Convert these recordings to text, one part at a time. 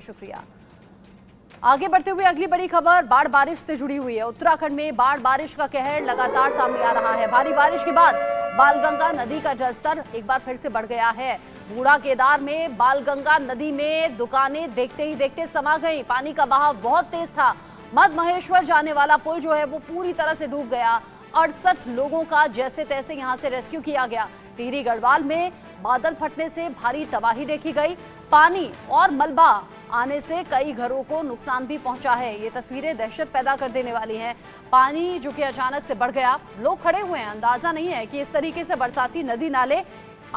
शुक्रिया। आगे बढ़ते हुए अगली बड़ी खबर बाढ़ बारिश से जुड़ी हुई है। उत्तराखंड में बाढ़ बारिश का कहर लगातार सामने आ रहा है। भारी बारिश के बाद बालगंगा नदी का जलस्तर एक बार फिर से बढ़ गया है। बूढ़ा केदार में बालगंगा नदी में दुकानें देखते ही देखते समा गई। पानी का बहाव बहुत तेज था। मध्य महेश्वर जाने वाला पुल जो है वो पूरी तरह से डूब गया। 68 लोगों का जैसे तैसे यहां से रेस्क्यू किया गया। टिहरी गढ़वाल में बादल फटने से भारी तबाही देखी गई। पानी और मलबा आने से कई घरों को नुकसान भी पहुंचा है। ये तस्वीरें दहशत पैदा कर देने वाली हैं। पानी जो कि अचानक से बढ़ गया, लोग खड़े हुए हैं। अंदाजा नहीं है कि इस तरीके से बरसाती नदी नाले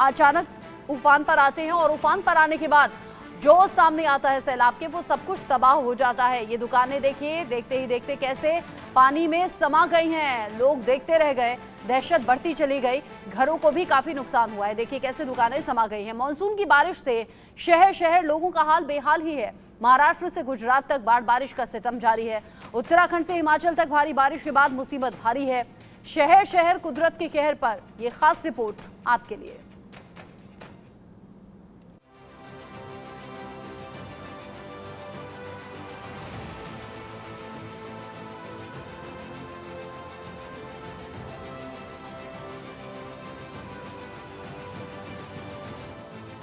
अचानक उफान पर आते हैं और उफान पर आने के बाद जो सामने आता है सैलाब के, वो सब कुछ तबाह हो जाता है। ये दुकानें देखिए, देखते ही देखते कैसे पानी में समा गई हैं। लोग देखते रह गए, दहशत बढ़ती चली गई। घरों को भी काफी नुकसान हुआ है। देखिए कैसे दुकानें समा गई हैं। मानसून की बारिश से शहर शहर लोगों का हाल बेहाल ही है। महाराष्ट्र से गुजरात तक बाढ़ बारिश का सितम जारी है। उत्तराखंड से हिमाचल तक भारी बारिश के बाद मुसीबत भारी है। शहर शहर कुदरत के कहर पर। यह खास रिपोर्ट आपके लिए।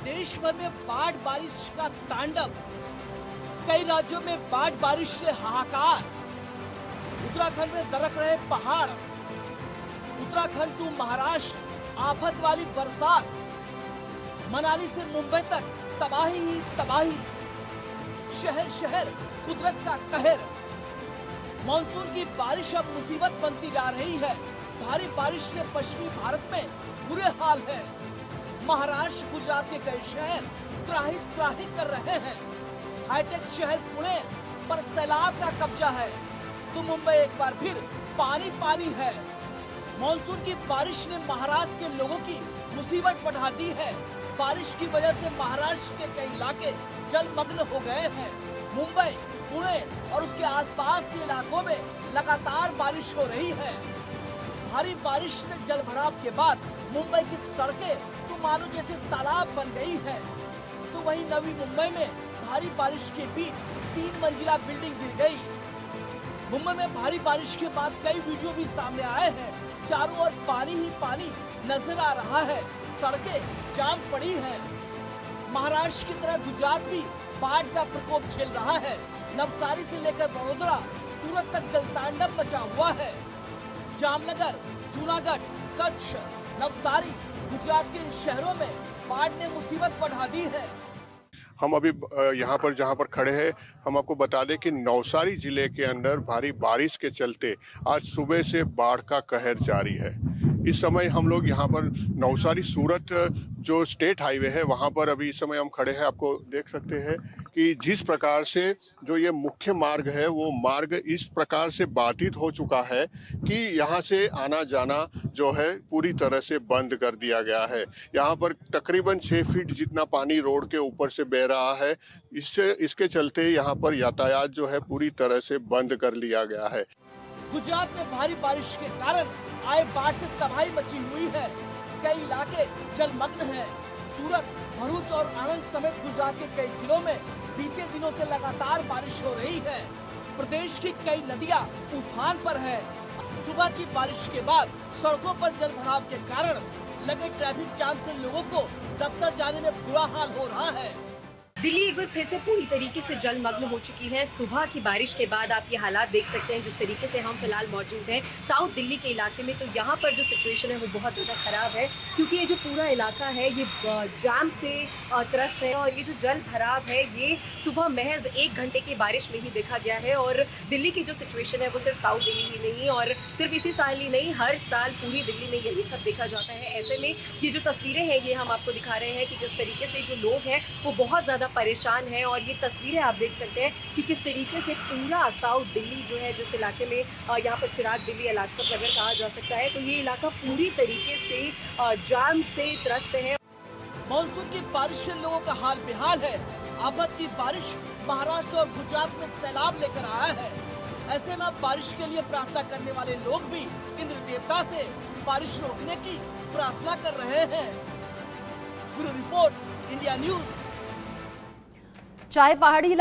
देश भर में बाढ़ बारिश का तांडव। कई राज्यों में बाढ़ बारिश से हाहाकार। उत्तराखंड में दरक रहे पहाड़। उत्तराखंड टू महाराष्ट्र आफत वाली बरसात। मनाली से मुंबई तक तबाही ही तबाही। शहर शहर कुदरत का कहर। मानसून की बारिश अब मुसीबत बनती जा रही है। भारी बारिश से पश्चिमी भारत में बुरे हाल है। महाराष्ट्र गुजरात के कई शहर त्राही त्राही कर रहे हैं। हाईटेक शहर पुणे पर सैलाब का कब्जा है तो मुंबई एक बार फिर पानी पानी है। मानसून की बारिश ने महाराष्ट्र के लोगों की मुसीबत बढ़ा दी है। बारिश की वजह से महाराष्ट्र के कई इलाके जलमग्न हो गए हैं। मुंबई, पुणे और उसके आसपास के इलाकों में लगातार बारिश हो रही है। भारी बारिश से जलभराव के बाद मुंबई की सड़कें तो मानो जैसे तालाब बन गई है। तो वहीं नवी मुंबई में भारी बारिश के बीच 3 मंजिला बिल्डिंग गिर गई। मुंबई में भारी बारिश के बाद कई वीडियो भी सामने आए हैं। चारों ओर पानी ही पानी नजर आ रहा है। सड़कें जाम पड़ी हैं। महाराष्ट्र की तरह गुजरात भी बाढ़ का प्रकोप झेल रहा है। नवसारी से लेकर वडोदरा, सूरत तक जलतांडव मचा हुआ है। जामनगर, जूनागढ़, कच्छ, नवसारी, गुजरात के इन शहरों में बाढ़ ने मुसीबत बढ़ा दी है। हम अभी यहाँ पर जहाँ पर खड़े हैं, हम आपको बता दें कि नवसारी जिले के अंदर भारी बारिश के चलते आज सुबह से बाढ़ का कहर जारी है। इस समय हम लोग यहाँ पर नवसारी सूरत जो स्टेट हाईवे है वहाँ पर अभी इस समय हम खड़े हैं। आपको देख सकते हैं कि जिस प्रकार से जो ये मुख्य मार्ग है वो मार्ग इस प्रकार से बाधित हो चुका है कि यहाँ से आना जाना जो है पूरी तरह से बंद कर दिया गया है। यहाँ पर तकरीबन 6 फीट जितना पानी रोड के ऊपर से बह रहा है। इसके चलते यहाँ पर यातायात जो है पूरी तरह से बंद कर लिया गया है। गुजरात में भारी बारिश के कारण आए बाढ़ से तबाही मची हुई है। कई इलाके जलमग्न हैं। सूरत, भरूच और आनंद समेत गुजरात के कई जिलों में बीते दिनों से लगातार बारिश हो रही है। प्रदेश की कई नदियां उफान पर है। सुबह की बारिश के बाद सड़कों पर जलभराव के कारण लगे ट्रैफिक जाम से लोगों को दफ्तर जाने में बुरा हाल हो रहा है। दिल्ली एक बार फिर से पूरी तरीके से जलमग्न हो चुकी है। सुबह की बारिश के बाद आप ये हालात देख सकते हैं जिस तरीके से हम फिलहाल मौजूद हैं साउथ दिल्ली के इलाके में। तो यहाँ पर जो सिचुएशन है वो बहुत ज़्यादा ख़राब है क्योंकि ये जो पूरा इलाका है ये जाम से त्रस्त है। और ये जो जल भराव है ये सुबह महज 1 घंटे की बारिश में ही देखा गया है। और दिल्ली की जो सिचुएशन है वो सिर्फ साउथ दिल्ली ही नहीं और सिर्फ इसी साल ही नहीं, हर साल पूरी दिल्ली में यही सब देखा जाता है। ऐसे में ये जो तस्वीरें हैं ये हम आपको दिखा रहे हैं कि किस तरीके से जो लोग हैं वो बहुत ज़्यादा परेशान है। और ये तस्वीरें आप देख सकते हैं कि किस तरीके से पूरा साउथ दिल्ली जो है, जिस इलाके में यहाँ पर चिराग दिल्ली या लाजपत नगर कहा जा सकता है, तो ये इलाका पूरी तरीके से जाम से त्रस्त है। मानसून की बारिश से लोगों का हाल बेहाल है। आफत की बारिश महाराष्ट्र और गुजरात में सैलाब लेकर आया है। ऐसे में बारिश के लिए प्रार्थना करने वाले लोग भी इंद्र देवता से बारिश रोकने की प्रार्थना कर रहे हैं। Bureau report, India news. चाहे पहाड़ी